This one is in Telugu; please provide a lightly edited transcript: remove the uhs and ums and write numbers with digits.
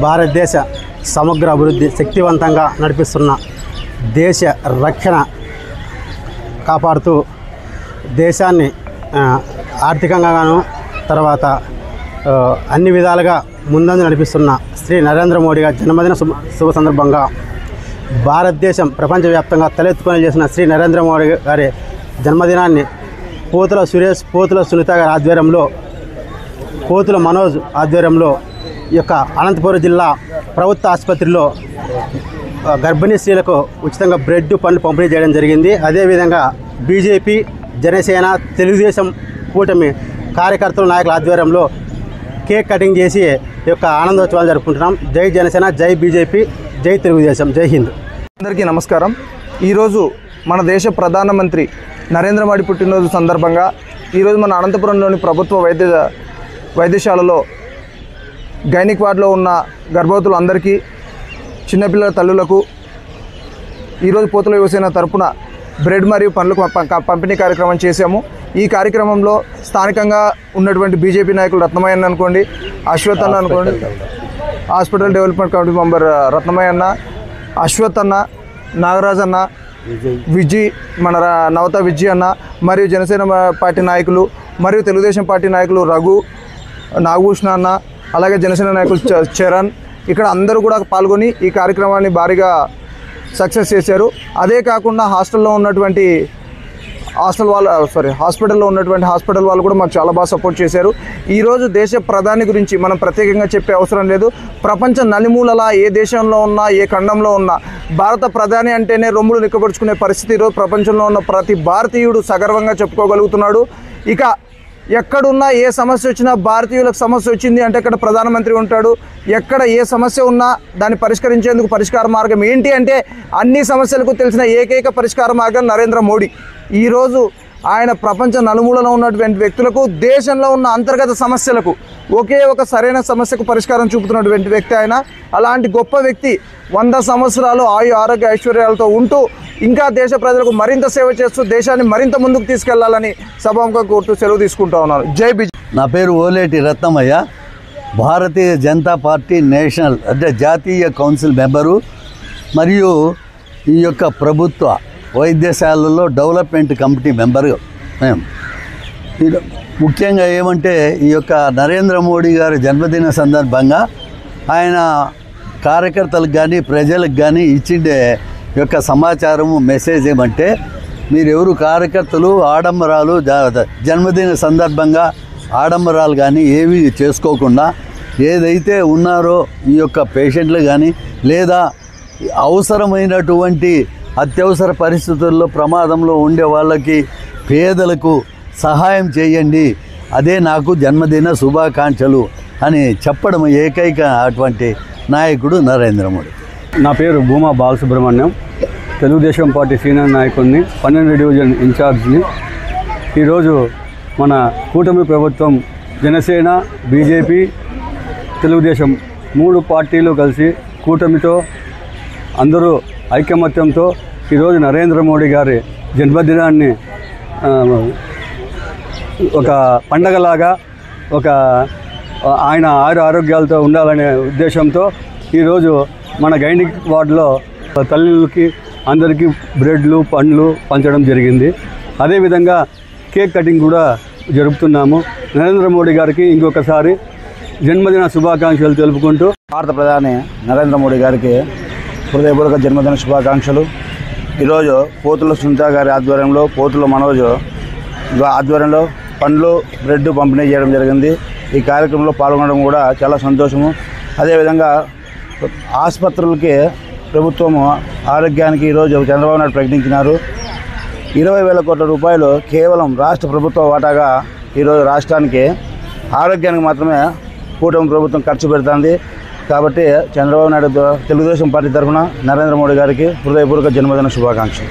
భారతదేశ సమగ్ర అభివృద్ధి శక్తివంతంగా నడిపిస్తున్న దేశ రక్షణ కాపాడుతూ దేశాన్ని ఆర్థికంగాను తర్వాత అన్ని విధాలుగా ముందంజ నడిపిస్తున్న శ్రీ నరేంద్ర మోడీ గారి జన్మదిన శుభ సందర్భంగా భారతదేశం ప్రపంచవ్యాప్తంగా తలెత్తుకొని చేసిన శ్రీ నరేంద్ర మోడీ గారి జన్మదినాన్ని పోతుల సురేష్, పోతుల సునీత గారి ఆధ్వర్యంలో, పోతుల మనోజ్ ఆధ్వర్యంలో ఈ యొక్క అనంతపురం జిల్లా ప్రభుత్వ ఆసుపత్రిలో గర్భిణీ స్త్రీలకు ఉచితంగా బ్రెడ్ పండ్లు పంపిణీ చేయడం జరిగింది. అదేవిధంగా బీజేపీ, జనసేన, తెలుగుదేశం కూటమి కార్యకర్తల నాయకుల ఆధ్వర్యంలో కేక్ కటింగ్ చేసి ఈ యొక్క ఆనందోత్సవాలు జరుపుకుంటున్నాం. జై జనసేన, జై బీజేపీ, జై తెలుగుదేశం, జై హింద్. అందరికీ నమస్కారం. ఈరోజు మన దేశ ప్రధానమంత్రి నరేంద్ర మోడీ పుట్టినరోజు సందర్భంగా ఈరోజు మన అనంతపురంలోని ప్రభుత్వ వైద్యశాలలో గైనిక్ వార్డులో ఉన్న గర్భవతులు అందరికీ, చిన్నపిల్లల తల్లులకు ఈరోజు పోతుల యువసేన తరపున బ్రెడ్ మరియు పండ్లు పంపిణీ కార్యక్రమం చేశాము. ఈ కార్యక్రమంలో స్థానికంగా ఉన్నటువంటి బీజేపీ నాయకులు రత్నమయ్య అన్న అనుకోండి, అశ్వత్ అన్న అనుకోండి, hospital development committee member Ratnamaiah అన్న, అశ్వత్ అన్న, నాగరాజ్ అన్న, విజయ్, మన నవత విజయ్ అన్న, మరియు జనసేన పార్టీ నాయకులు మరియు తెలుగుదేశం పార్టీ నాయకులు రఘు, నాగభూషణ అన్న, అలాగే జనసేన నాయకులు చరణ్ ఇక్కడ అందరూ కూడా పాల్గొని ఈ కార్యక్రమాన్ని భారీగా సక్సెస్ చేశారు. అదే కాకుండా హాస్పిటల్లో ఉన్నటువంటి హాస్పిటల్ వాళ్ళు కూడా మాకు చాలా బాగా సపోర్ట్ చేశారు. ఈరోజు దేశ ప్రధాని గురించి మనం ప్రత్యేకంగా చెప్పే అవసరం లేదు. ప్రపంచ నలుమూలలా ఏ దేశంలో ఉన్నా, ఏ ఖండంలో ఉన్నా భారత ప్రధాని అంటేనే రొమ్ములు నిక్కబడుచుకునే పరిస్థితి ఈరోజు ప్రపంచంలో ఉన్న ప్రతి భారతీయుడు సగర్వంగా చెప్పుకోగలుగుతున్నాడు. ఇక ఎక్కడున్నా ఏ సమస్య వచ్చినా భారతీయులకు సమస్య వచ్చింది అంటే అక్కడ ప్రధానమంత్రి ఉంటాడు. ఎక్కడ ఏ సమస్య ఉన్నా దాన్ని పరిష్కరించేందుకు పరిష్కార మార్గం ఏంటి అంటే అన్ని సమస్యలకు తెలిసిన ఏకైక పరిష్కార మార్గం నరేంద్ర మోడీ. ఈరోజు ఆయన ప్రపంచ నలుమూలలో ఉన్నటువంటి వ్యక్తులకు, దేశంలో ఉన్న అంతర్గత సమస్యలకు ఒకే ఒక సరైన సమస్యకు పరిష్కారం చూపుతున్నటువంటి వ్యక్తి ఆయన. అలాంటి గొప్ప వ్యక్తి 100 సంవత్సరాలు ఆరోగ్య ఐశ్వర్యాలతో ఉంటూ ఇంకా దేశ ప్రజలకు మరింత సేవ చేస్తూ దేశాన్ని మరింత ముందుకు తీసుకెళ్లాలని సభాముఖంగా కోరుతూ సెలవు తీసుకుంటా ఉన్నాను. జై బీజేపీ. నా పేరు ఓలేటి రత్నమయ్య, భారతీయ జనతా పార్టీ నేషనల్ జాతీయ కౌన్సిల్ మెంబరు మరియు ఈ యొక్క ప్రభుత్వ వైద్యశాలలో డెవలప్మెంట్ కమిటీ మెంబరు మేము. ముఖ్యంగా ఏమంటే ఈ యొక్క నరేంద్ర మోడీ గారి జన్మదిన సందర్భంగా ఆయన కార్యకర్తలకు కానీ ప్రజలకు కానీ ఇచ్చిండే యొక్క సమాచారము మెసేజ్ ఏమంటే మీరెవరు కార్యకర్తలు ఆడంబరాలు జన్మదిన సందర్భంగా ఆడంబరాలు కానీ ఏవి చేసుకోకుండా ఏదైతే ఉన్నారో ఈ యొక్క పేషెంట్లు కానీ లేదా అవసరమైనటువంటి అత్యవసర పరిస్థితుల్లో ప్రమాదంలో ఉండే వాళ్ళకి పేదలకు సహాయం చేయండి, అదే నాకు జన్మదిన శుభాకాంక్షలు అని చెప్పడం ఏకైక అటువంటి నాయకుడు నరేంద్ర మోడీ. నా పేరు భూమా బాలసుబ్రహ్మణ్యం, తెలుగుదేశం పార్టీ సీనియర్ నాయకుడిని, 12 డివిజన్ ఇన్ఛార్జ్ని. ఈరోజు మన కూటమి ప్రభుత్వం జనసేన, బీజేపీ, తెలుగుదేశం 3 పార్టీలు కలిసి కూటమితో అందరూ ఐకమత్యంతో ఈరోజు నరేంద్ర మోడీ గారి జన్మదినాన్ని ఒక పండగలాగా ఆయన ఆరోగ్యాలతో ఉండాలనే ఉద్దేశంతో ఈరోజు మన గైనిక్ వార్డులో తల్లులకి అందరికీ బ్రెడ్లు పండ్లు పంచడం జరిగింది. అదేవిధంగా కేక్ కటింగ్ కూడా జరుపుతున్నాము. నరేంద్ర మోడీ గారికి ఇంకొకసారి జన్మదిన శుభాకాంక్షలు తెలుపుకుంటూ భారత ప్రధాని నరేంద్ర మోడీ గారికి హృదయపూర్వక జన్మదిన శుభాకాంక్షలు. ఈరోజు పోతుల సునీత గారి ఆధ్వర్యంలో, పోతుల మనోజ్ ఆధ్వర్యంలో పండ్లు బ్రెడ్ పంపిణీ చేయడం జరిగింది. ఈ కార్యక్రమంలో పాల్గొనడం కూడా చాలా సంతోషము. అదేవిధంగా ఆసుపత్రులకి ప్రభుత్వము ఆరోగ్యానికి ఈరోజు చంద్రబాబు నాయుడు ప్రకటించినారు. 20,000 కోట్ల రూపాయలు కేవలం రాష్ట్ర ప్రభుత్వ వాటాగా ఈరోజు రాష్ట్రానికి ఆరోగ్యానికి మాత్రమే కూటమి ప్రభుత్వం ఖర్చు పెడుతుంది. కాబట్టి చంద్రబాబు నాయుడు తెలుగుదేశం పార్టీ తరఫున నరేంద్ర మోడీ గారికి హృదయపూర్వక జన్మదిన శుభాకాంక్షలు.